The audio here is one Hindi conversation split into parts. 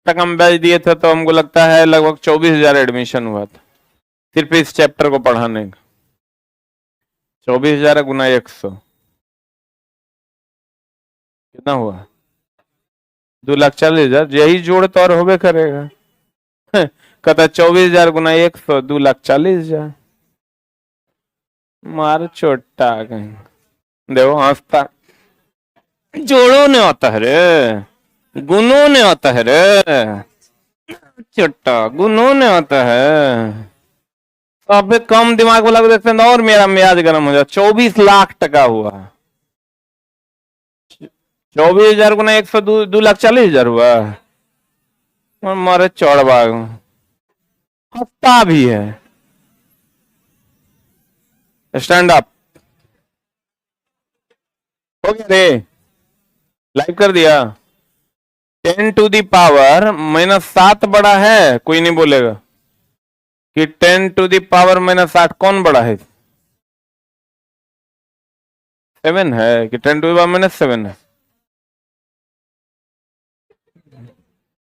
टका में बैच दिए थे तो हमको लगता है लगभग 24,000 एडमिशन हुआ था सिर्फ इस चैप्टर को पढ़ाने का। 24,000 गुना 100 कितना हुआ? 2,40,000। यही जोड़ तो और होबे करेगा। कहता 24,000 गुना 100 2,40,000। मार चोटा कहीं देखो हंसता। जोड़ों ने आता है रे, गुनों ने आता है रे, चोटा गुनों ने आता है। अब कम दिमाग वाला को देखते हैं और मेरा मियाज गर्म हो जाए। 24 लाख टका हुआ। 24,000 गुना 100 2,40,000 हुआ। मारे चौड़बाग हफ्ता भी है। स्टैंड अप हो गया रे, लाइव कर दिया। 10 टू दी पावर -7 बड़ा है, कोई नहीं बोलेगा कि 10 टू दी पावर -8 कौन बड़ा है? 7 है कि 10 टू दी पावर -7 है?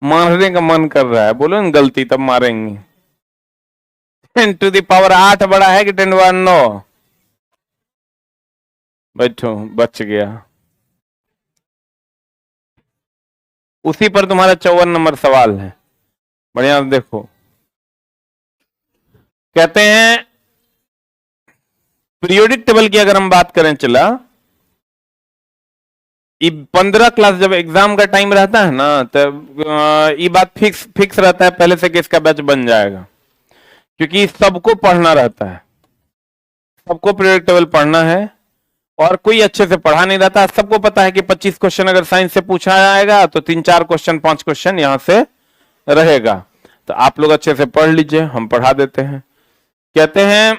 मारने का मन कर रहा है, बोलो ना गलती तब मारेंगे। 10 टू दी पावर 8 बड़ा है कि 10 टू दी पावर 9? बैठो, बच गया। उसी पर तुम्हारा 54 नंबर सवाल है। बढ़िया देखो, कहते हैं पीरियोडिक टेबल की अगर हम बात करें, चला 15 क्लास जब एग्जाम का टाइम रहता है ना, तब ये बात फिक्स रहता है पहले से कि इसका बैच बन जाएगा, क्योंकि सबको पढ़ना रहता है, सबको पीरियोडिक टेबल पढ़ना है और कोई अच्छे से पढ़ा नहीं रहता। सबको पता है कि 25 क्वेश्चन अगर साइंस से पूछा जाएगा तो 3-4 क्वेश्चन 5 क्वेश्चन यहां से रहेगा। तो आप लोग अच्छे से पढ़ लीजिए, हम पढ़ा देते हैं। कहते हैं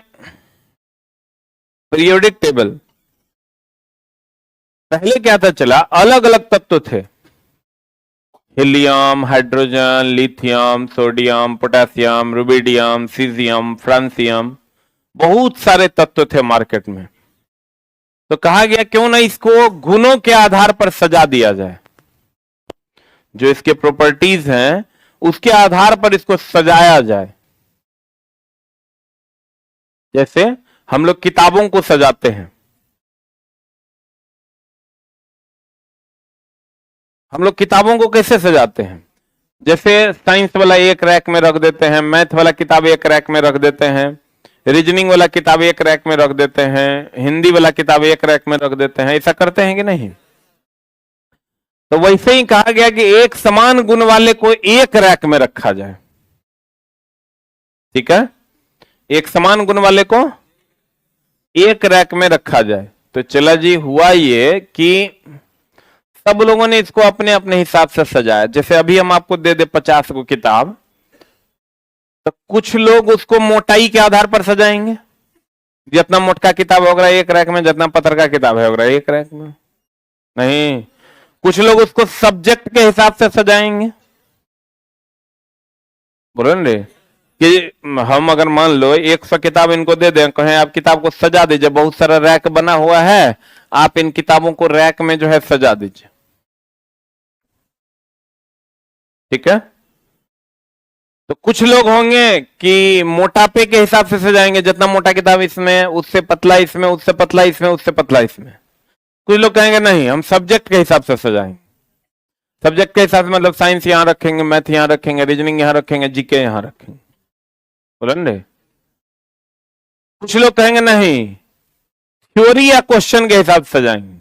पीरियोडिक टेबल पहले क्या था, चला अलग अलग तत्व थे, helium, hydrogen, lithium, sodium, potassium, rubidium, caesium, francium, बहुत सारे तत्व थे मार्केट में। तो कहा गया क्यों ना इसको गुणों के आधार पर सजा दिया जाए, जो इसके प्रॉपर्टीज हैं उसके आधार पर इसको सजाया जाए। जैसे हम लोग किताबों को सजाते हैं, हम लोग किताबों को कैसे सजाते हैं? जैसे साइंस वाला एक रैक में रख देते हैं, मैथ वाला किताब एक रैक में रख देते हैं, रीजनिंग वाला किताब एक रैक में रख देते हैं, हिंदी वाला किताब एक रैक में रख देते हैं। ऐसा करते हैं कि नहीं? तो वैसे ही कहा गया कि एक समान गुण वाले को एक रैक में रखा जाए। ठीक है, एक समान गुण वाले को एक रैक में रखा जाए। तो चला जी, हुआ ये कि सब लोगों ने इसको अपने अपने हिसाब से सजाया। जैसे अभी हम आपको दे दे 50 को किताब, तो कुछ लोग उसको मोटाई के आधार पर सजाएंगे, जितना मोटका किताब होगा एक रैक में, जितना पत्थर का किताब होगा एक रैक में। नहीं, कुछ लोग उसको सब्जेक्ट के हिसाब से सजाएंगे। बोलो ना कि हम अगर मान लो 100 किताब इनको दे दें, कहें आप किताब को सजा दीजिए, बहुत सारा रैक बना हुआ है, आप इन किताबों को रैक में जो है सजा दीजिए। ठीक है, तो कुछ लोग होंगे कि मोटापे के हिसाब से सजाएंगे, जितना मोटा किताब इसमें, उससे पतला इसमें, उससे पतला इसमें, उससे पतला इसमें। कुछ लोग कहेंगे नहीं, हम सब्जेक्ट के हिसाब से सजाएंगे। सब्जेक्ट के हिसाब से मतलब साइंस यहां रखेंगे, मैथ यहां रखेंगे, रीजनिंग यहां रखेंगे, जीके यहां रखेंगे। बोलेंगे कुछ लोग कहेंगे नहीं, थ्योरी या क्वेश्चन के हिसाब से सजाएंगे,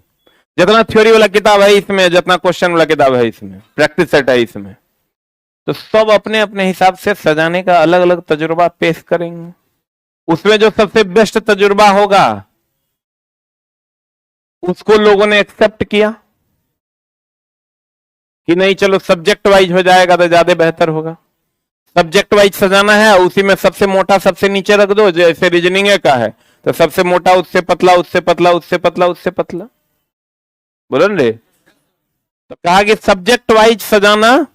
जितना थ्योरी वाला किताब है इसमें, जितना क्वेश्चन वाला किताब है इसमें, प्रैक्टिस सेट है इसमें। तो सब अपने अपने हिसाब से सजाने का अलग अलग तजुर्बा पेश करेंगे। उसमें जो सबसे बेस्ट तजुर्बा होगा उसको लोगों ने एक्सेप्ट किया कि नहीं चलो सब्जेक्ट वाइज हो जाएगा तो ज्यादा बेहतर होगा। सब्जेक्ट वाइज सजाना है, उसी में सबसे मोटा सबसे नीचे रख दो। जैसे रीजनिंग का है तो सबसे मोटा उससे पतला, उससे पतला, उससे पतला, उससे पतला। बोलो रे, तो कहा कि सब्जेक्ट वाइज सजाना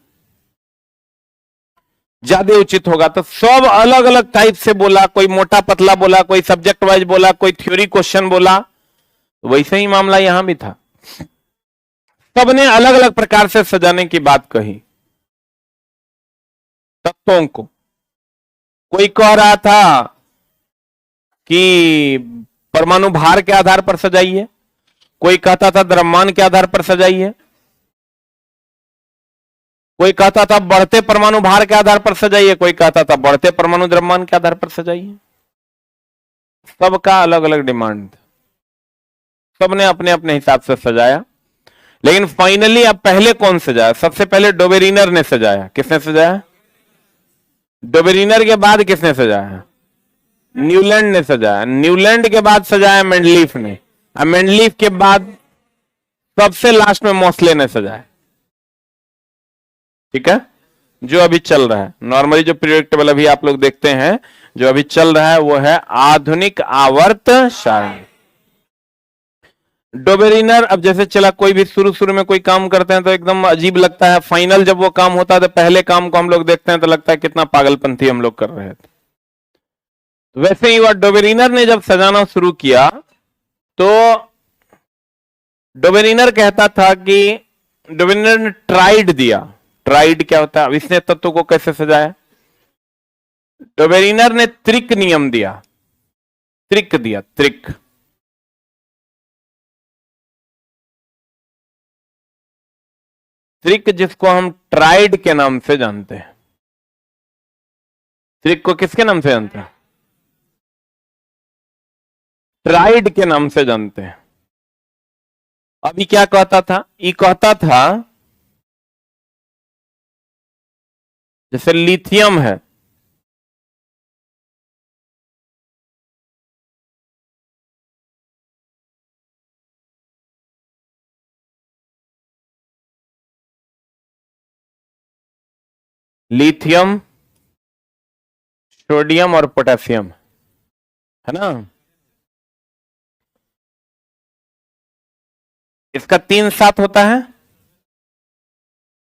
ज्यादा उचित होगा। तो सब अलग अलग टाइप से बोला, कोई मोटा पतला बोला, कोई सब्जेक्ट वाइज बोला, कोई थ्योरी क्वेश्चन बोला। तो वैसे ही मामला यहां भी था, सबने अलग अलग प्रकार से सजाने की बात कही। तत्वों को। कोई कह रहा था कि परमाणु भार के आधार पर सजाइए, कोई कहता था द्रव्यमान के आधार पर सजाइए, कोई कहता था बढ़ते परमाणु भार के आधार पर सजाइए, कोई कहता था बढ़ते परमाणु द्रव्यमान के आधार पर सजाइए। सबका अलग अलग डिमांड था, सबने अपने अपने हिसाब से सजाया। लेकिन फाइनली अब पहले कौन सजाया? सबसे पहले डोबेरिनर ने सजाया। किसने सजाया? डोबेरिनर के बाद किसने सजाया? न्यूलैंड ने सजाया। न्यूलैंड के बाद सजाया मेंडलीफ ने, और मेंडलीफ के बाद सबसे लास्ट में मोस्ले ने सजाया। ठीक है, जो अभी चल रहा है नॉर्मली, जो पीरियोडिक टेबल अभी आप लोग देखते हैं, जो अभी चल रहा है वो है आधुनिक आवर्त सारणी। डोबेरिनर अब जैसे चला, कोई भी शुरू में कोई काम करते हैं तो एकदम अजीब लगता है, फाइनल जब वो काम होता है तो पहले काम को हम लोग देखते हैं तो लगता है कितना पागलपंथी हम लोग कर रहे थे। वैसे ही हुआ, डोबेरिनर ने जब सजाना शुरू किया तो डोबेरिनर कहता था कि डोबेरिनर ने ट्राइड दिया। ट्राइड क्या होता है? अब इसने तत्व को कैसे सजाया? डोबेरिनर ने त्रिक नियम दिया, त्रिक दिया, त्रिक। त्रिक जिसको हम ट्राइड के नाम से जानते हैं। त्रिक को किसके नाम से जानते हैं? ट्राइड के नाम से जानते हैं। अभी क्या कहता था? ये कहता था जैसे लिथियम है, लिथियम, सोडियम और पोटेशियम, है ना? इसका 3 साथ होता है,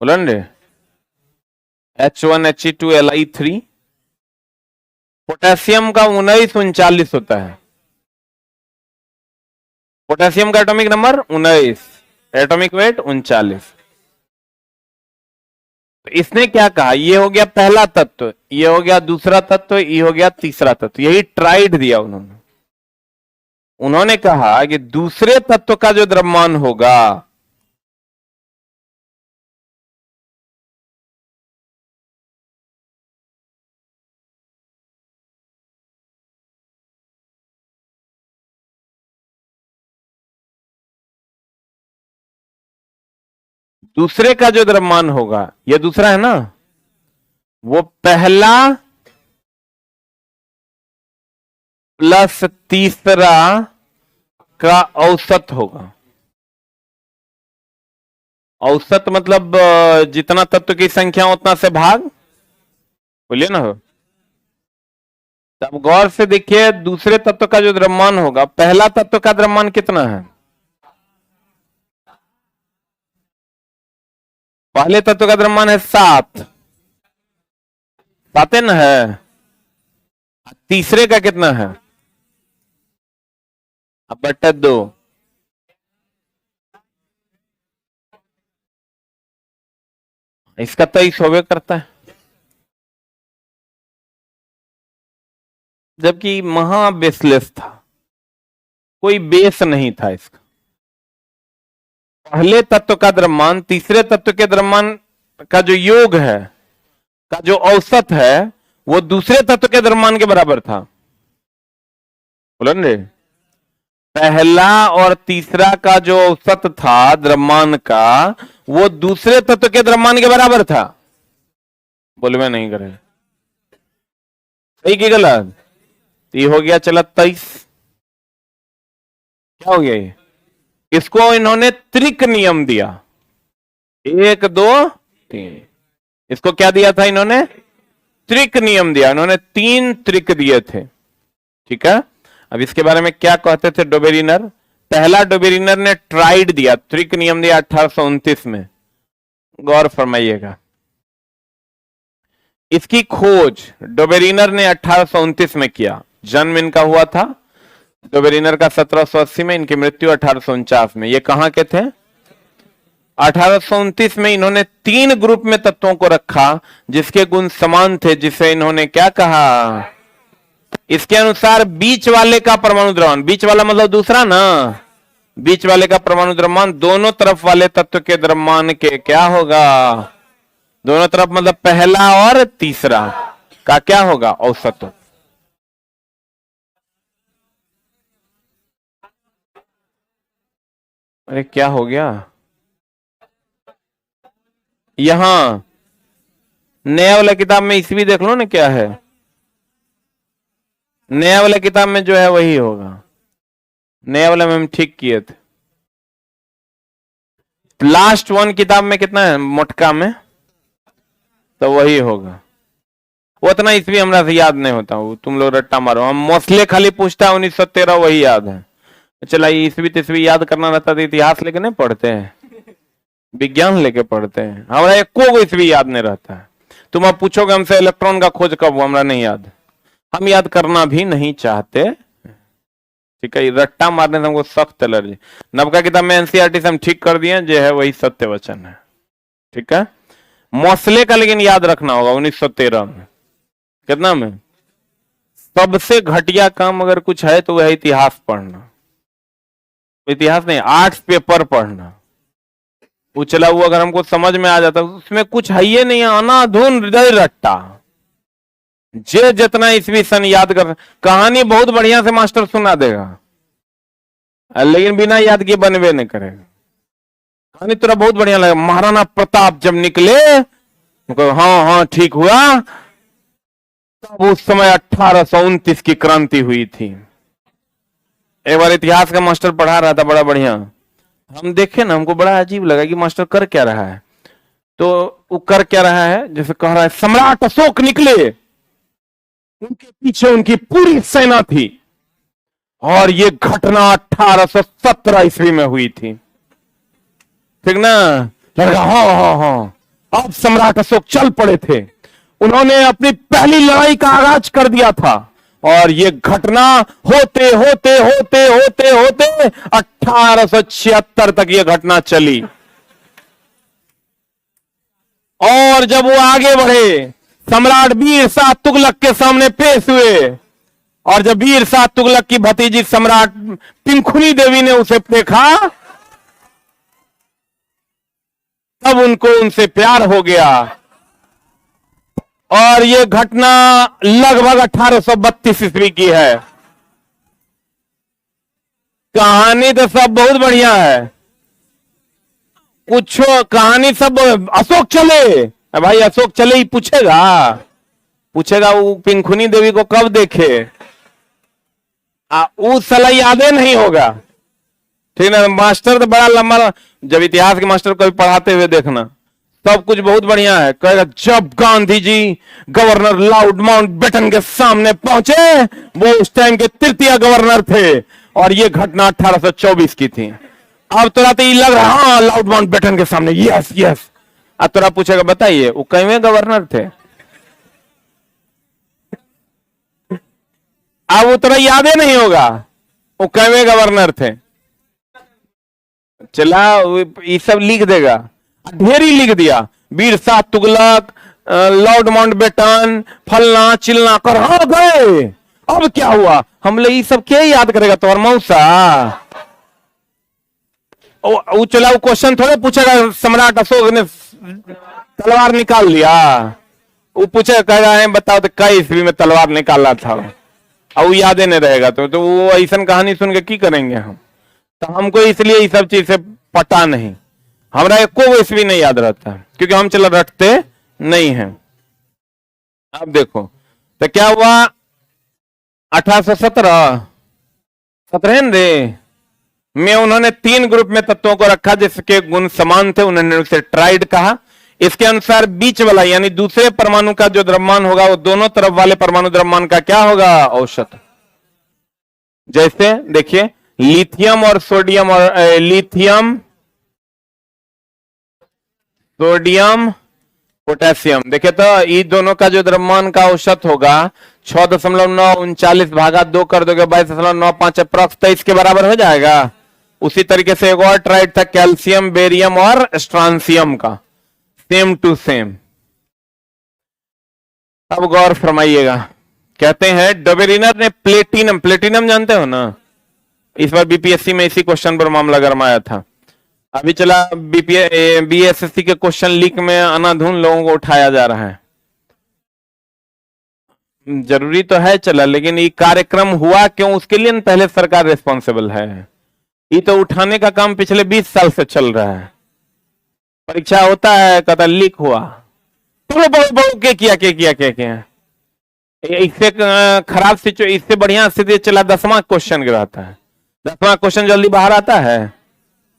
बोलन रे, H1 He2 Li3। पोटेशियम का 19 39 होता है। पोटेशियम का एटॉमिक नंबर 19, एटॉमिक वेट 39। तो इसने क्या कहा? ये हो गया पहला तत्व, ये हो गया दूसरा तत्व, ये हो गया तीसरा तत्व। यही ट्राइड दिया उन्होंने। उन्होंने कहा कि दूसरे तत्व का जो द्रव्यमान होगा, दूसरे का जो द्रव्यमान होगा, यह दूसरा है ना, वो पहला प्लस तीसरा का औसत होगा। औसत मतलब जितना तत्व की संख्या उतना से भाग, बोलिए ना। अब गौर से देखिए, दूसरे तत्व का जो द्रव्यमान होगा, पहला तत्व का द्रव्यमान कितना है? पहले तत्व का द्रव्यमान है 7, 7 न है। तीसरे का कितना है? अब बटे 2। इसका 23 होवे करता है, जबकि महा बेसलेस था, कोई बेस नहीं था इसका। पहले तत्व का द्रव्यमान तीसरे तत्व के द्रव्यमान का जो योग है, का जो औसत है, वो दूसरे तत्व के द्रव्यमान के बराबर था। बोलन रे, पहला और तीसरा का जो औसत था द्रव्यमान का, वो दूसरे तत्व के द्रव्यमान के बराबर था। बोल में नहीं करे, सही की गलत? ये हो गया चला 23। क्या हो गया ये? इसको इन्होंने त्रिक नियम दिया, 1 2 3। इसको क्या दिया था इन्होंने? त्रिक नियम दिया। इन्होंने 3 त्रिक दिए थे। ठीक है, अब इसके बारे में क्या कहते थे डोबेरिनर? पहला डोबेरिनर ने ट्राइड दिया, त्रिक नियम दिया 1829 में। गौर फरमाइएगा, इसकी खोज डोबेरिनर ने 1829 में किया। जन्म इनका हुआ था डोबेरिनर का 1780 में, इनकी मृत्यु 1849 में। ये कहां के थे? 1829 में इन्होंने 3 ग्रुप में तत्वों को रखा जिसके गुण समान थे, जिसे इन्होंने क्या कहा? इसके अनुसार बीच वाले का परमाणु द्रव्यमान, बीच वाला मतलब दूसरा ना, बीच वाले का परमाणु द्रव्यमान दोनों तरफ वाले तत्व के द्रव्यमान के क्या होगा? दोनों तरफ मतलब पहला और तीसरा का क्या होगा? औसत। अरे क्या हो गया? यहां नया वाला किताब में ईस्वी देख लो ना क्या है। नया वाला किताब में जो है वही होगा। नया वाला में हम ठीक किए थे। लास्ट वन किताब में कितना है मोटका में, तो वही होगा। उतना ईस्वी हमरा से याद नहीं होता, तुम लोग रट्टा मारो। हम मोस्टली खाली पूछता है 1913 वही याद है। चला ईस्वी तिस्वी याद करना रहता तो इतिहास लेके नहीं पढ़ते हैं, विज्ञान लेके पढ़ते हैं। हमारा एक को ईस्वी याद नहीं रहता है। तुम अब पूछोगे हमसे इलेक्ट्रॉन का खोज कब हुआ, हमरा नहीं याद। हम याद करना भी नहीं चाहते, ठीक है। रट्टा मारने से हमको सख्त एलर्जी। नवका किताब में एनसीईआरटी से हम ठीक कर दिए, जो है वही सत्य वचन है, ठीक है। मौसले का लेकिन याद रखना होगा 1913 में। कितना में? सबसे घटिया काम अगर कुछ है तो वह इतिहास पढ़ना। इतिहास नहीं, आर्ट्स पेपर पढ़ना। उछला हुआ अगर हमको समझ में आ जाता, उसमें कुछ है ही नहीं, अनाधुन हृदय रट्टा। जे जितना ईस्वी सन याद कर, कहानी बहुत बढ़िया से मास्टर सुना देगा, लेकिन बिना याद किए बनवे नहीं करेगा। कहानी तेरा बहुत बढ़िया लगा, महाराणा प्रताप जब निकले, हाँ हाँ ठीक हुआ, तब उस समय 1829 की क्रांति हुई थी। एक बार इतिहास का मास्टर पढ़ा रहा था बड़ा बढ़िया, हम देखे ना, हमको बड़ा अजीब लगा कि मास्टर कर क्या रहा है। तो वो कर क्या रहा है, जैसे कह रहा है सम्राट अशोक निकले, उनके पीछे उनकी पूरी सेना थी, और ये घटना 1817 ईस्वी में हुई थी, ठीक ना। लड़का हाँ हाँ हाँ, अब सम्राट अशोक चल पड़े थे, उन्होंने अपनी पहली लड़ाई का आगाज कर दिया था, और ये घटना होते होते होते होते होते 1876 तक ये घटना चली। और जब वो आगे बढ़े, सम्राट वीर शाह तुगलक के सामने पेश हुए, और जब वीर शाह तुगलक की भतीजी सम्राट पिंखुनी देवी ने उसे देखा, तब उनको उनसे प्यार हो गया। और ये घटना लगभग 1832 ईस्वी की है। कहानी तो सब बहुत बढ़िया है, कुछ कहानी सब अशोक चले, भाई अशोक चले ही पूछेगा वो पिंखुनी देवी को कब देखे, उस साला यादें नहीं होगा, ठीक है। मास्टर तो बड़ा लंबा, जब इतिहास के मास्टर को पढ़ाते हुए देखना, सब कुछ बहुत बढ़िया है। कहेगा जब Gandhi ji governor Lord Mountbatten के सामने पहुंचे, वो उस टाइम के तृतीय गवर्नर थे, और ये घटना 1824 की थी। अब तोरा तो ये लग रहा हाँ लॉर्ड माउंटबेटन के सामने, यस यस। अब तोरा पूछेगा बताइए वो कईवें गवर्नर थे, अब वो तोरा याद ही नहीं होगा वो कईवें गवर्नर थे। चला ये सब लिख देगा, ढेरी लिख दिया, वीर शाह तुगलक, लॉर्ड माउंटबेटन, फलना चिलना कर हाँ गए। अब क्या हुआ, हम लोग ये सब क्या याद करेगा तोर मौसा। वो चला वो क्वेश्चन थोड़े पूछेगा सम्राट अशोक ने तलवार निकाल लिया, वो पूछेगा कहेगा है बताओ तो कई ईस्वी में तलवार निकाला था, और वो याद ही नहीं रहेगा। तो वो ऐसा कहानी सुन के की करेंगे हम। तो हमको इसलिए ये सब चीज से पता नहीं, हमरा एक को ईस्वी नहीं याद रहता, क्योंकि हम चला रटते नहीं हैं। अब देखो तो क्या हुआ, 1817 में उन्होंने 3 ग्रुप में तत्वों को रखा जिसके गुण समान थे, उन्होंने उसे ट्राइड कहा। इसके अनुसार बीच वाला यानी दूसरे परमाणु का जो द्रव्यमान होगा वो दोनों तरफ वाले परमाणु द्रव्यमान का क्या होगा, औसत। जैसे देखिए लिथियम और सोडियम, और लिथियम सोडियम पोटेशियम, देखिए तो ये दोनों का जो द्रव्यमान का औसत होगा 6.939 भागा 2 कर दोगे 22.95 अप्रॉक्स 23 के बराबर हो जाएगा। उसी तरीके से एक और ट्राइड था कैल्शियम, बेरियम और स्ट्रांसियम का, सेम टू सेम। अब गौर फरमाइएगा, कहते हैं डोबेरिनर ने प्लेटिनम, प्लेटिनम जानते हो ना, इस बार बीपीएससी में इसी क्वेश्चन पर मामला गरमाया था। अभी चला बीएसएससी के क्वेश्चन लीक में अनाधुन लोगों को उठाया जा रहा है। जरूरी तो है चला, लेकिन ये कार्यक्रम हुआ क्यों, उसके लिए पहले सरकार रिस्पॉन्सिबल है। ये तो उठाने का काम पिछले 20 साल से चल रहा है। परीक्षा होता है, कहता लीक हुआ, तो बहु के किया इससे खराब सिचुएशन, इससे बढ़िया स्थिति चला 10वां क्वेश्चन गिराता है। 10वां क्वेश्चन जल्दी बाहर आता है।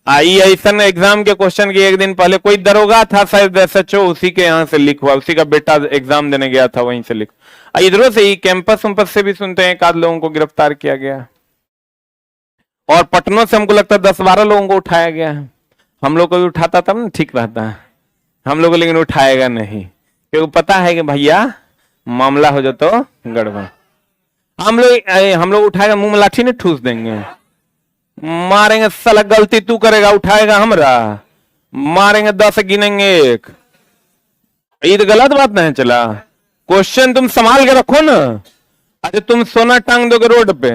आई ऐसा एग्जाम के क्वेश्चन के एक दिन पहले कोई दरोगा था शायद SHO, उसी के यहाँ से लीक हुआ, उसी का बेटा एग्जाम देने गया था, वहीं से लीक। इधरों से ही कैंपस वंपस से भी सुनते हैं एक आध लोगों को गिरफ्तार किया गया, और पटनों से हमको लगता है 10-12 लोगों को उठाया गया है। हम लोग को भी उठाता तब ना ठीक रहता है, हम लोग को लेकिन उठाएगा नहीं, क्योंकि पता है कि भैया मामला हो जाए तो गड़बड़। हम लोग उठाएगा, मुंह में लाठी नहीं ठूस देंगे, मारेंगे साला, गलती तू करेगा उठाएगा हमरा, मारेंगे 10 गिनेंगे 1। ये तो गलत बात नहीं चला। क्वेश्चन तुम संभाल के रखो ना। अरे तुम सोना टांग दोगे रोड पे,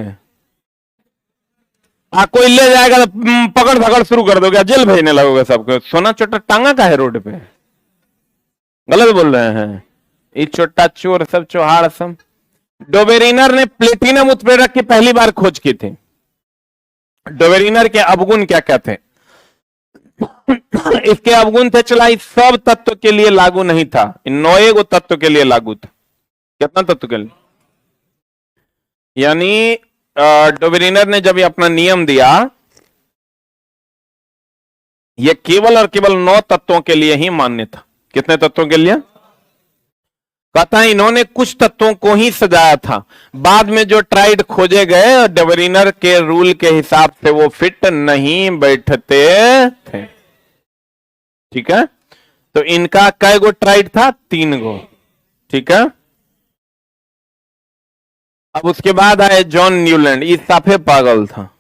कोई ले जाएगा तो पकड़ धकड़ शुरू कर दोगे, जेल भेजने लगोगे सबको। सोना चोटा टांगा का है रोड पे, गलत बोल रहे हैं। ये छोटा चोर सब, चौहाड़ सब। डोबेरिनर ने प्लेटिनम उत्प्रेरक की पहली बार खोज की थी। डोबेरिनर के अवगुण क्या क्या थे? इसके अवगुण थे, चला इस सब तत्व के लिए लागू नहीं था, इन 9 गो तत्व के लिए लागू था। कितना तत्व के लिए? यानी डोबेरिनर ने जब ये अपना नियम दिया, यह केवल और केवल 9 तत्वों के लिए ही मान्य था। कितने तत्वों के लिए? कहता है इन्होंने कुछ तत्वों को ही सजाया था, बाद में जो ट्राइड खोजे गए डोबेरिनर के रूल के हिसाब से वो फिट नहीं बैठते थे। ठीक है, तो इनका कै गो ट्राइड था? 3 गो। ठीक है, अब उसके बाद आए जॉन न्यूलैंड। ये साफे पागल था।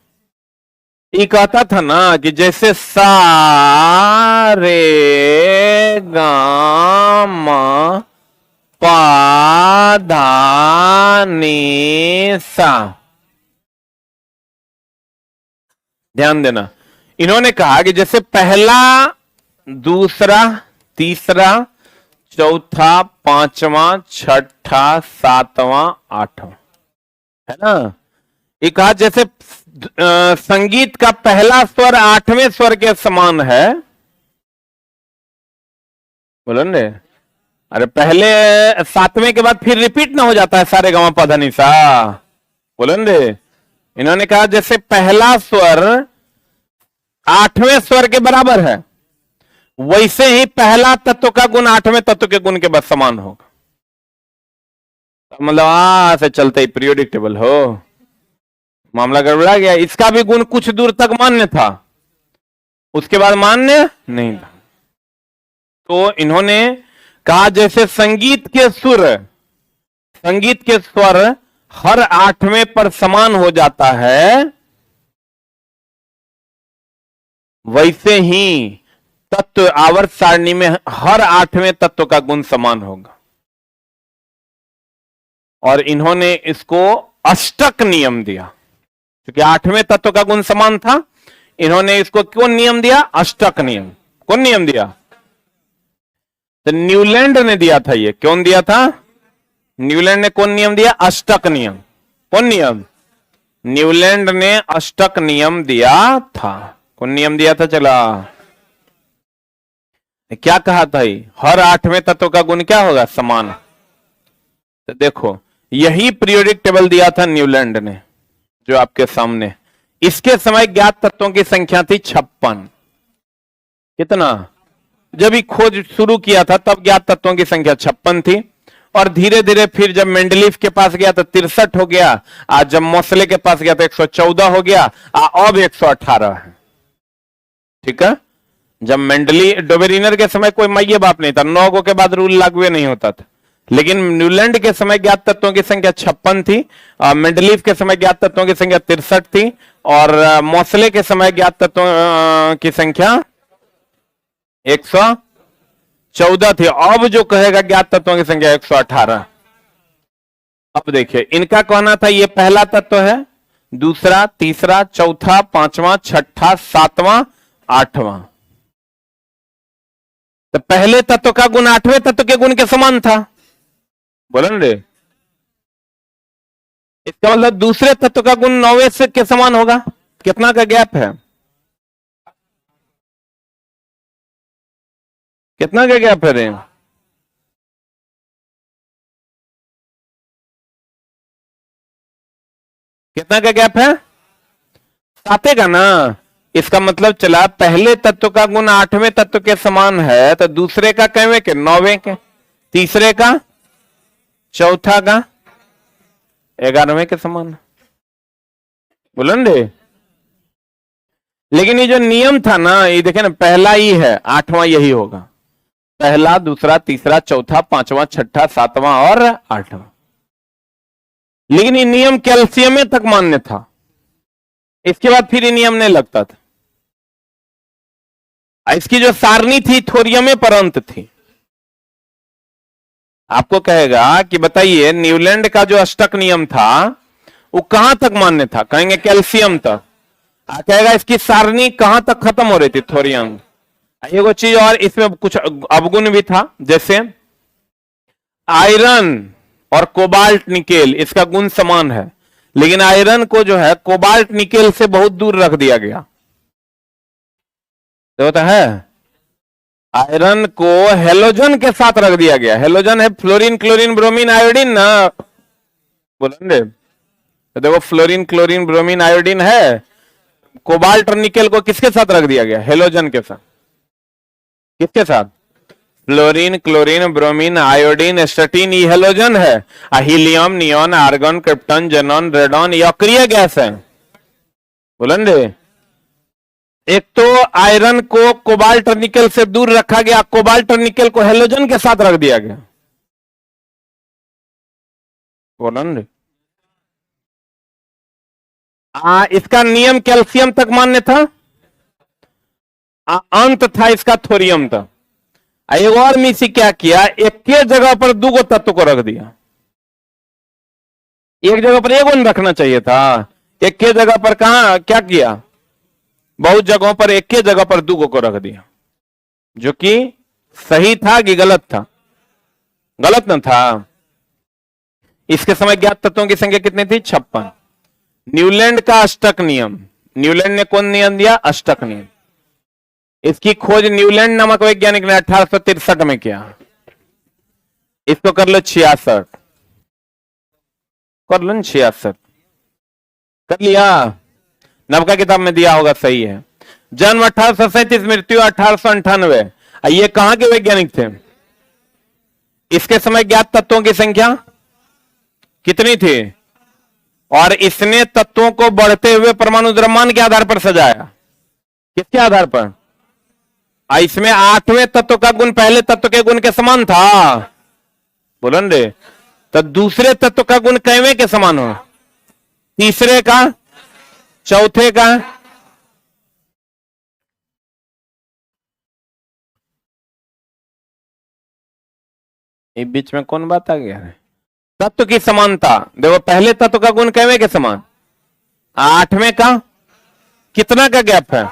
ये कहता था ना कि जैसे सा रे गा पा धा नी सा, ध्यान देना, इन्होंने कहा कि जैसे पहला, दूसरा, तीसरा, चौथा, 5वां, 6ठा, 7वां, 8वां, है ना। ये कहा जैसे संगीत का पहला स्वर 8वें स्वर के समान है। बोलो ने, अरे पहले 7वें के बाद फिर रिपीट ना हो जाता है सारे गामा पा धा नी सा। बोलो ने, इन्होंने कहा जैसे पहला स्वर 8वें स्वर के बराबर है, वैसे ही पहला तत्व का गुण 8वें तत्व के गुण के बाद समान होगा। मतलब से चलते ही पीरियोडिक टेबल हो, मामला गड़बड़ा गया। इसका भी गुण कुछ दूर तक मान्य था, उसके बाद मान्य नहीं था। तो इन्होंने कहा जैसे संगीत के स्वर हर 8वें पर समान हो जाता है, वैसे ही तत्व आवर्त सारणी में हर 8वें तत्व का गुण समान होगा। और इन्होंने इसको अष्टक नियम दिया, क्योंकि 8वें तत्व का गुण समान था। इन्होंने इसको कौन नियम दिया? अष्टक नियम। कौन नियम दिया? तो न्यूलैंड ने दिया था। ये कौन दिया था? न्यूलैंड ने कौन नियम दिया? अष्टक नियम। कौन नियम? न्यूलैंड ने अष्टक नियम दिया था। कौन नियम दिया था? चला, क्या कहा था? हर 8वें तत्व का गुण क्या होगा? समान। तो देखो, यही पीरियोडिक टेबल दिया था न्यूलैंड ने, जो आपके सामने। इसके समय ज्ञात तत्वों की संख्या थी 56। कितना? जब ये खोज शुरू किया था तब ज्ञात तत्वों की संख्या 56 थी, और धीरे धीरे फिर जब मेंडलीफ के पास गया तो 63 हो गया, आज जब मोसले के पास गया तो 114 हो गया, अब 118 है। ठीक है, जब डोबेरिनर के समय कोई मैये बाप नहीं था, 9 गो के बाद रूल लागू नहीं होता था। लेकिन न्यूलैंड के समय ज्ञात तत्वों की संख्या 56 थी, मेंडलीफ के समय ज्ञात तत्वों की संख्या 63 थी, और मोसले के समय ज्ञात तत्वों की संख्या 114 थी। अब जो कहेगा ज्ञात तत्वों की संख्या 118। अब देखिए, इनका कहना था ये पहला तत्व है, दूसरा, तीसरा, चौथा, पांचवा, छठा, सातवां, आठवां। तो पहले तत्व का गुण आठवें तत्व के गुण के समान था, बोले रे। इसका मतलब दूसरे तत्व का गुण 9वें से के समान होगा। कितना का गैप है? कितना का गैप है रे? कितना का गैप है? 7 का ना। इसका मतलब चला पहले तत्व का गुण 8वें तत्व के समान है, तो दूसरे का कैवें के? 9वें के, तीसरे का, चौथा का 11वें के समान, बोलन रे। लेकिन ये जो नियम था ना, ये देखे ना, पहला ही है, 8वां यही होगा। पहला, दूसरा, तीसरा, चौथा, पांचवा, छठा, सातवां और 8वां। लेकिन ये नियम कैल्शियम में तक मान्य था, इसके बाद फिर ये नियम नहीं लगता था। इसकी जो सारणी थी थोरियम में परंत थी। आपको कहेगा कि बताइए न्यूलैंड का जो अष्टक नियम था वो कहां तक मान्य था? कहेंगे कैल्शियम तक। कहेगा इसकी सारणी कहां तक खत्म हो रही थी? थोरियम। एक चीज और इसमें कुछ अवगुण भी था, जैसे आयरन और कोबाल्ट निकेल, इसका गुण समान है, लेकिन आयरन को जो है कोबाल्ट निकेल से बहुत दूर रख दिया गया। तो होता है आयरन को हेलोजन के साथ रख दिया गया। हेलोजन है फ्लोरीन, क्लोरीन, ब्रोमीन, आयोडीन ना, बोलेंगे। तो देखो फ्लोरीन, क्लोरीन, ब्रोमीन, आयोडीन है, कोबाल्ट और निकेल को किसके साथ रख दिया गया? हेलोजन के साथ। किसके साथ? Fluorine, chlorine, bromine, iodine, astatine, ये हेलोजन है। Helium, neon, argon, krypton, xenon, radon, ये अक्रिय गैस है, बोलेंगे। एक तो आयरन को कोबाल्ट और निकेल से दूर रखा गया, कोबाल्ट और निकेल को हेलोजन के साथ रख दिया गया, बोलेंगे। इसका नियम कैल्शियम तक मान्य था, अंत था इसका थोरियम था। एक और मिसी क्या किया, एक के जगह पर दो तत्व को रख दिया। एक जगह पर एक गुण रखना चाहिए था, एक के जगह पर कहा क्या किया? बहुत जगहों पर एक के जगह पर दो को रख दिया, जो कि सही था कि गलत था? गलत न था। इसके समय ज्ञात तत्वों की संख्या कितनी थी? 56। न्यूलैंड का अष्टक नियम, न्यूलैंड ने कौन नियम दिया? अष्टक नियम। इसकी खोज न्यूलैंड नामक वैज्ञानिक ने 1863 में किया। इसको कर लो 66, कर लो 66, कर लिया। नवका किताब में दिया होगा, सही है। जन्म 1837, मृत्यु 1898। ये कहां के वैज्ञानिक थे? इसके समय ज्ञात तत्वों की संख्या कितनी थी? और इसने तत्वों को बढ़ते हुए परमाणु द्रव्यमान के आधार पर सजाया। किसके आधार पर? इसमें 8वें तत्व का गुण पहले तत्व के गुण के समान था, बोलन रे। तो दूसरे तत्व का गुण कैवें के समान हो? तीसरे का, चौथे का। इस बीच में कौन बात आ गया है? तत्व की समानता। देखो पहले तत्व का गुण कैवें के समान, 8वें का कितना का गैप है?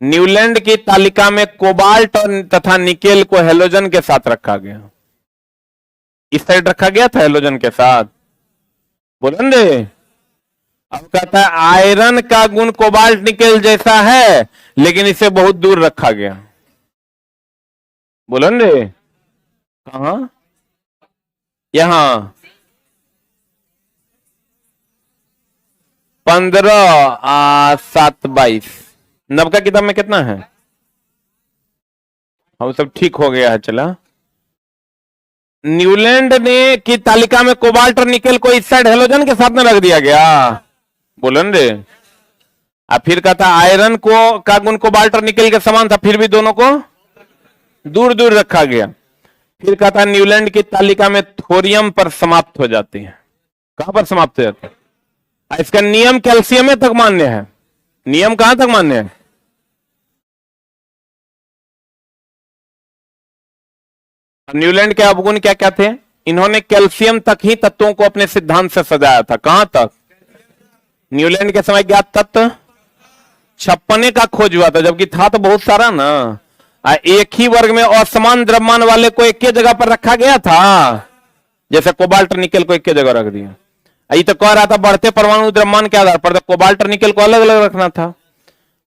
न्यूलैंड की तालिका में कोबाल्ट और तथा निकेल को हेलोजन के साथ रखा गया। इस साइड रखा गया था हेलोजन के साथ, बोलन रे। अब कहता है आयरन का गुण कोबाल्ट निकेल जैसा है, लेकिन इसे बहुत दूर रखा गया, बोलन रे। कहा? यहां 15/7/22। नवका किताब में कितना है? हम सब ठीक हो गया है, चला। न्यूलैंड ने की तालिका में कोबाल्ट और निकेल को इस साइड हेलोजन के साथ में रख दिया गया, बोलन रे। अब फिर कहता आयरन को का गुण कोबाल्ट और निकेल के समान था, फिर भी दोनों को दूर दूर रखा गया। फिर कहता है न्यूलैंड की तालिका में थोरियम पर समाप्त हो जाती है। कहां पर समाप्त हो जाती है? इसका नियम कैल्शियम तक मान्य है। नियम कहां तक मान्य है? न्यूलैंड के अवगुण क्या क्या थे? इन्होंने कैल्शियम तक ही तत्वों को अपने सिद्धांत से सजाया था। कहां तक? न्यूलैंड के समय ज्ञात तत्व 56 का खोज हुआ था, जबकि था तो बहुत सारा ना। एक ही वर्ग में असमान द्रव्यमान वाले को एक ही जगह पर रखा गया था, जैसे कोबाल्ट निकेल को एक ही जगह रख दिया। ये तो कह रहा था बढ़ते परमाणु द्रव्यमान के आधार पर, तो कोबाल्ट और निकेल को अलग अलग रखना था।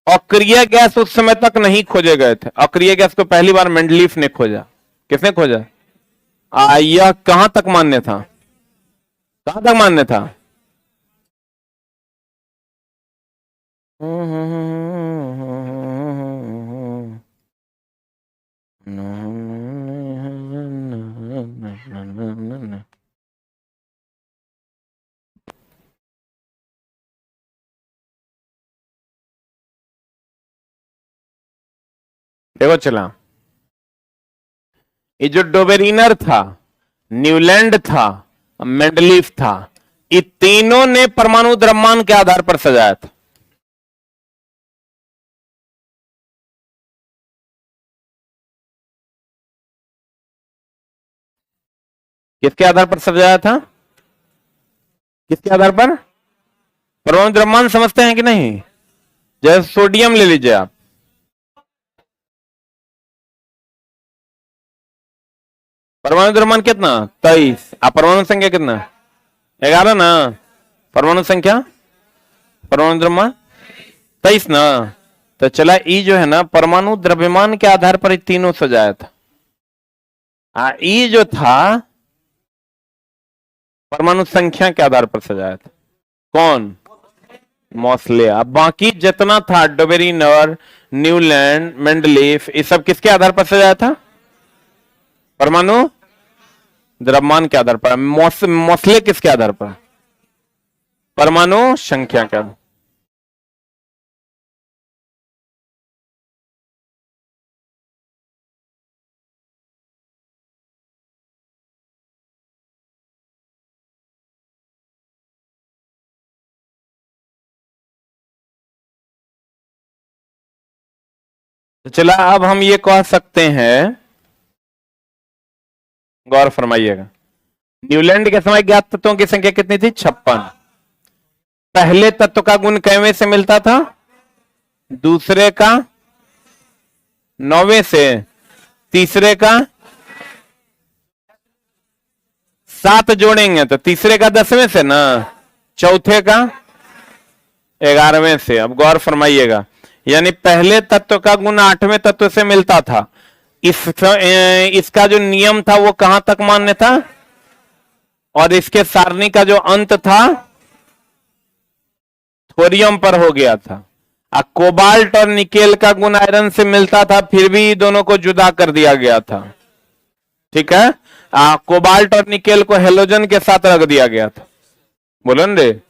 अक्रिय गैस उस समय तक नहीं खोजे गए थे। अक्रिय गैस को पहली बार मेंडलीफ ने खोजा। किसने खोजा? यह कहां तक मान्य था? कहां तक मान्य था? देखो चला, ये जो डोबेरिनर था, न्यूलैंड था, मेंडलीफ था, ये तीनों ने परमाणु द्रव्यमान के आधार पर सजाया था। किसके आधार पर सजाया था? किसके आधार पर? परमाणु द्रव्यमान समझते हैं कि नहीं? जैसे सोडियम ले लीजिए आप, परमाणु द्रव्यमान कितना? 23। आप परमाणु संख्या कितना? 11 ना। परमाणु संख्या, परमाणु द्रव्यमान 23 ना। तो चला, ई जो है ना परमाणु द्रव्यमान के आधार पर तीनों सजाया था। ई जो था परमाणु संख्या के आधार पर सजाया था। कौन? मॉसले। अब बाकी जितना था डोबेरिनर, न्यूलैंड, मेंडलीफ, ये सब किसके आधार पर सजाया था? परमाणु द्रव्यमान के आधार पर। मॉसले किसके आधार पर? परमाणु संख्या के आधार। तो चला, अब हम ये कह सकते हैं, गौर फरमाइएगा, न्यूलैंड के समय ज्ञात तत्वों की संख्या कितनी थी? 56। पहले तत्व का गुण कैवें से मिलता था? दूसरे का 9वें से, तीसरे का 7 जोड़ेंगे तो तीसरे का 10वें से ना, चौथे का 11वें से। अब गौर फरमाइएगा, यानी पहले तत्व का गुण 8वें तत्व से मिलता था। इसका जो नियम था वो कहां तक मान्य था? और इसके सारणी का जो अंत था थोरियम पर हो गया था। कोबाल्ट और निकेल का गुण आयरन से मिलता था, फिर भी दोनों को जुदा कर दिया गया था। ठीक है, कोबाल्ट और निकेल को हेलोजन के साथ रख दिया गया था। बोलो न रे,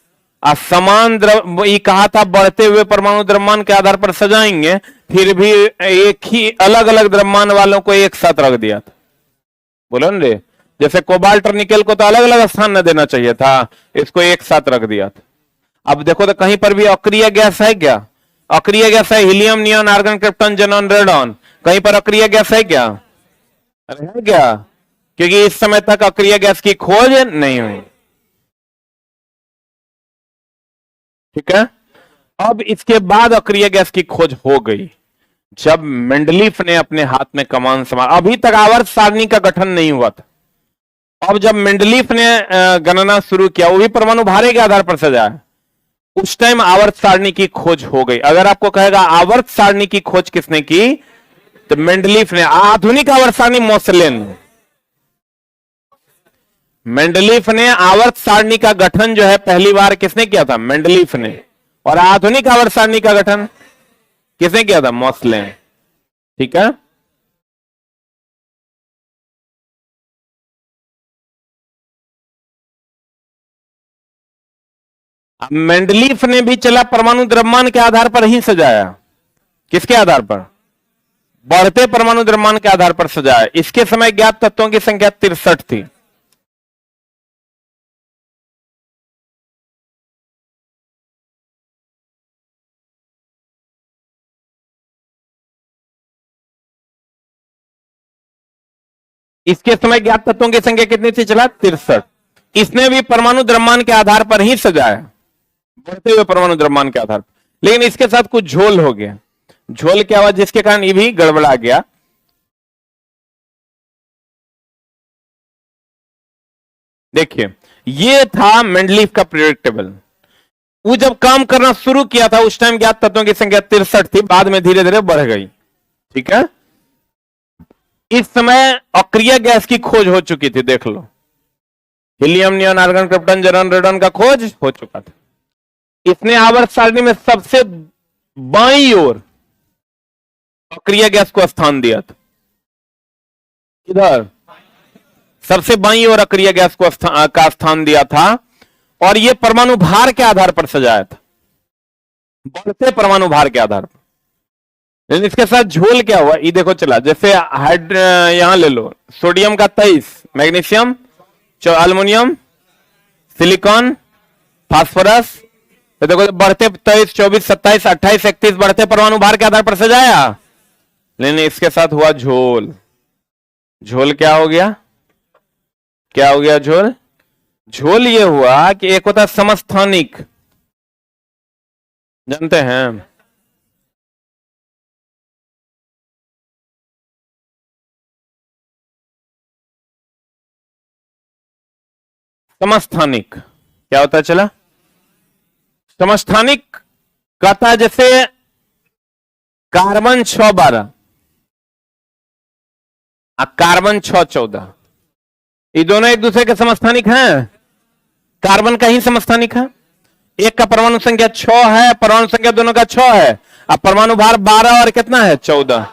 समान ये कहा था बढ़ते हुए परमाणु द्रव्यमान के आधार पर सजाएंगे, फिर भी एक ही अलग अलग द्रव्यमान वालों को एक साथ रख दिया था। बोलो न रे, जैसे कोबाल्ट और निकेल को तो अलग अलग स्थान न देना चाहिए था, इसको एक साथ रख दिया था। अब देखो तो कहीं पर भी अक्रिय गैस है क्या? अक्रिय गैस है, helium, neon, argon, krypton, xenon, radon. कहीं पर अक्रिय गैस है क्या? अरे है क्या? क्योंकि इस समय तक अक्रिय गैस की खोज नहीं हुई। ठीक है, अब इसके बाद अक्रिय गैस की खोज हो गई जब मेंडलीफ ने अपने हाथ में कमान संभाला। अभी तक आवर्त सारणी का गठन नहीं हुआ था। अब जब मेंडलीफ ने गणना शुरू किया, वो भी परमाणु भारे के आधार पर सजाया, उस टाइम आवर्त सारणी की खोज हो गई। अगर आपको कहेगा आवर्त सारणी की खोज किसने की, तो मेंडलीफ ने। आधुनिक आवर्त सारणी मोसले ने। मेंडलीफ ने आवर्त सारणी का गठन जो है पहली बार किसने किया था? मेंडलीफ ने। और आधुनिक आवर्त सारणी का गठन किसने किया था? मोसले। ठीक है, अब मेंडलीफ ने भी चला परमाणु द्रव्यमान के आधार पर ही सजाया। किसके आधार पर? बढ़ते परमाणु द्रव्यमान के आधार पर सजाया। इसके समय ज्ञात तत्वों की संख्या 63 थी। इसके समय ज्ञात तत्वों की संख्या कितनी थी? चला 63। इसने भी परमाणु द्रव्यमान के आधार पर ही सजाया, बढ़ते हुए परमाणु द्रव्यमान के आधार पर। लेकिन इसके साथ कुछ झोल हो गया। झोल क्या हुआ जिसके कारण ये भी गड़बड़ा गया। देखिए, ये था मेंडलीफ का पीरियोडिक टेबल। वो जब काम करना शुरू किया था उस टाइम ज्ञात तत्वों की संख्या 63 थी, बाद में धीरे धीरे बढ़ गई। ठीक है, इस समय अक्रिय गैस की खोज हो चुकी थी। देख लो, हीलियम, नियॉन, आर्गन, क्रिप्टन, जरन, रेडन का खोज हो चुका था। इसने आवर्त सारणी में सबसे बाईं ओर अक्रिय गैस को स्थान दिया था। इधर सबसे बाईं ओर अक्रिय गैस को का स्थान दिया था, और यह परमाणु भार के आधार पर सजाया था, बढ़ते परमाणु भार के आधार पर। लेकिन इसके साथ झोल क्या हुआ ये देखो चला। जैसे यहां ले लो, सोडियम का 23, मैग्नीशियम, एल्युमिनियम, सिलिकॉन, फास्फोरस, तो देखो बढ़ते 23, 24, 27, 28, 31 बढ़ते परमाणु भार के आधार पर सजाया। लेकिन इसके साथ हुआ झोल। झोल क्या हो गया? क्या हो गया झोल? झोल ये हुआ कि एक होता समस्थानिक, जानते हैं? समस्थानिक क्या होता है? चला, समस्थानिक कहता है जैसे कार्बन 612 और कार्बन 614, ये दोनों एक दूसरे के समस्थानिक हैं। कार्बन का ही समस्थानिक है। एक का परमाणु संख्या 6 है, परमाणु संख्या दोनों का 6 है, अब परमाणु भार 12 और कितना है? 14।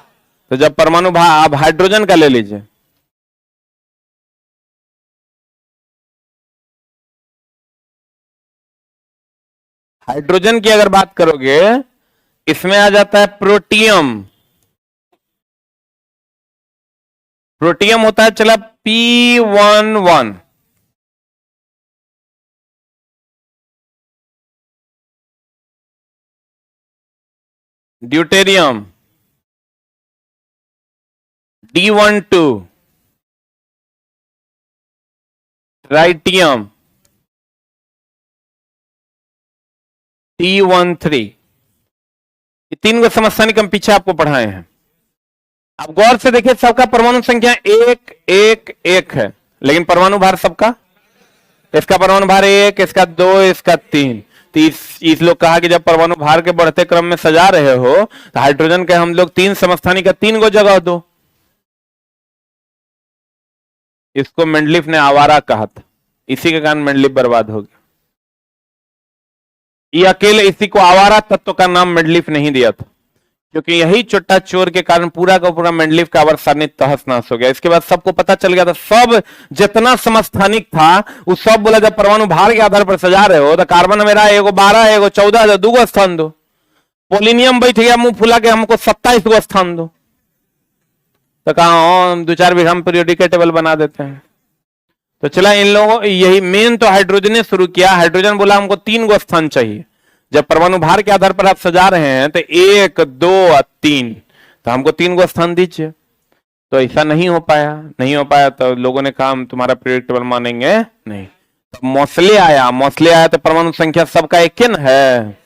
तो जब परमाणु भार, आप हाइड्रोजन का ले लीजिए, हाइड्रोजन की अगर बात करोगे, इसमें आ जाता है प्रोटियम। प्रोटियम होता है चला P11, deuterium D12, tritium T13। ये तीन को समस्थानिक हम पीछे आपको पढ़ाए हैं। अब गौर से देखिए, सबका परमाणु संख्या 1 1 1 है, लेकिन परमाणु भार सबका, इसका परमाणु भार 1, इसका 2, इसका 3। तो इस लोग कहा कि जब परमाणु भार के बढ़ते क्रम में सजा रहे हो तो हाइड्रोजन के हम लोग 3 समस्थानिक का 3 को जगह दो। इसको मेंडलीफ ने आवारा कहा था, इसी के कारण मेंडलीफ बर्बाद हो गया। ये अकेले इसी को आवारा तत्व का नाम मेंडलीफ नहीं दिया था, क्योंकि यही चुट्टा चोर के कारण पूरा का पूरा मेंडलीफ का आवर्त सारणी तहस नहस हो गया। इसके बाद सबको पता चल गया था, सब जितना समस्थानिक था वो सब बोला जब परमाणु भार के आधार पर सजा रहे हो तो कार्बन मेरा एगो 12, एगो 14, 2 गो स्थान दो। पोलिनियम बैठ गया मुंह फुला के, हमको 27 गो स्थान दो। तो कहा 2-4 बीघा में पीरियोडिक टेबल बना देते हैं। तो चला, इन लोगों यही मेन तो हाइड्रोजन ने शुरू किया। हाइड्रोजन बोला हमको 3 गो स्थान चाहिए। जब परमाणु भार के आधार पर आप सजा रहे हैं तो 1, 2 और 3, तो हमको 3 गो स्थान दीजिए। तो ऐसा नहीं हो पाया तो लोगों ने कहा हम तुम्हारा पीरियोडिक टेबल मानेंगे नहीं। तो मोस्ले आया तो परमाणु संख्या सबका 1 है।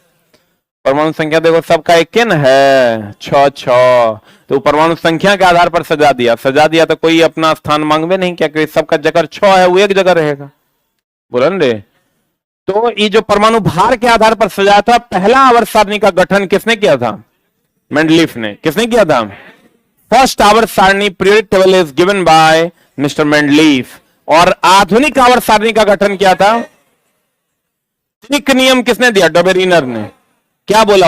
परमाणु संख्या देखो सबका 1 है, 6 6। तो परमाणु संख्या के आधार पर सजा दिया तो कोई अपना स्थान मांगवे नहीं क्या, क्योंकि सबका जगह 6 है, वो एक जगह रहेगा। बोलन रे। तो ये जो परमाणु भार के आधार पर सजाया था, पहला आवर्त सारणी का गठन किसने किया था? मेंडलीफ ने। किसने किया था? फर्स्ट आवर्त सारणी periodic table is given by mister Mendeleev. और आधुनिक आवर्त सारणी का गठन किया था, त्रिक नियम किसने दिया? डोबेरिनर ने। क्या बोला?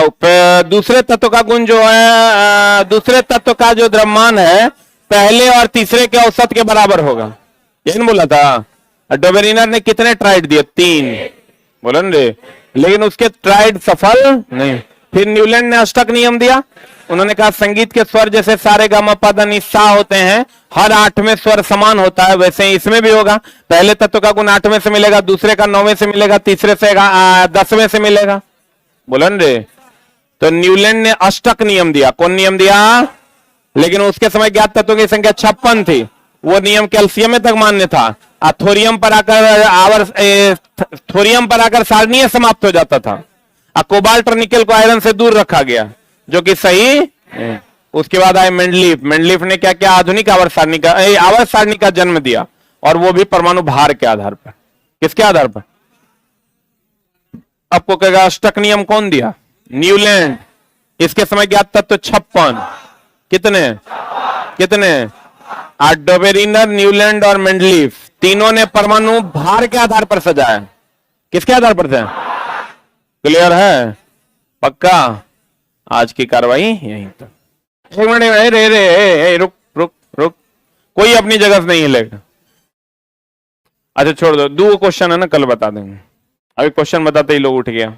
दूसरे तत्व का गुण जो है, दूसरे तत्व का जो द्रव्यमान है पहले और तीसरे के औसत के बराबर होगा, यही बोला था। डोबेरिनर ने कितने ट्राइड दिए? 3। बोलन रे। लेकिन उसके ट्राइड सफल नहीं। फिर न्यूलैंड ने अष्टक नियम दिया, उन्होंने कहा संगीत के स्वर जैसे सारे गा मा पा धा नी सा होते हैं, हर 8वें स्वर समान होता है, वैसे ही इसमें भी होगा। पहले तत्व का गुण 8वें से मिलेगा, दूसरे का 9वें से मिलेगा, तीसरे से 10वें से मिलेगा। बोलो न रे। तो न्यूलैंड ने अष्टक नियम दिया। कौन नियम दिया? लेकिन उसके समय ज्ञात तत्वों की संख्या 56 थी। वो नियम कैल्शियम में तक मान्य था। थोरियम पर आकर सारणीय समाप्त हो जाता था। कोबाल्ट और निकेल को आयरन से दूर रखा गया, जो कि सही। उसके बाद आए मेंडलीफ। मेंडलीफ ने क्या क्या आधुनिक आवर्त सारणी का जन्म दिया, और वो भी परमाणु भार के आधार पर। किसके आधार पर? आपको कहेगा अष्टक नियम कौन दिया? न्यूलैंड। इसके समय ज्ञात तत्व 56। कितने कितने? डोबेरिनर, न्यूलैंड और मेंडलीफ, तीनों ने परमाणु भार के आधार पर सजाया। किसके आधार पर थे? क्लियर है? पक्का? आज की कार्रवाई यहीं तक। एक मिनट, रे रुक रुक रुक, कोई अपनी जगह से नहीं हिलेगा। अच्छा छोड़ दो, 2 क्वेश्चन है ना, कल बता देंगे। अभी क्वेश्चन बताते ही लोग उठ गया।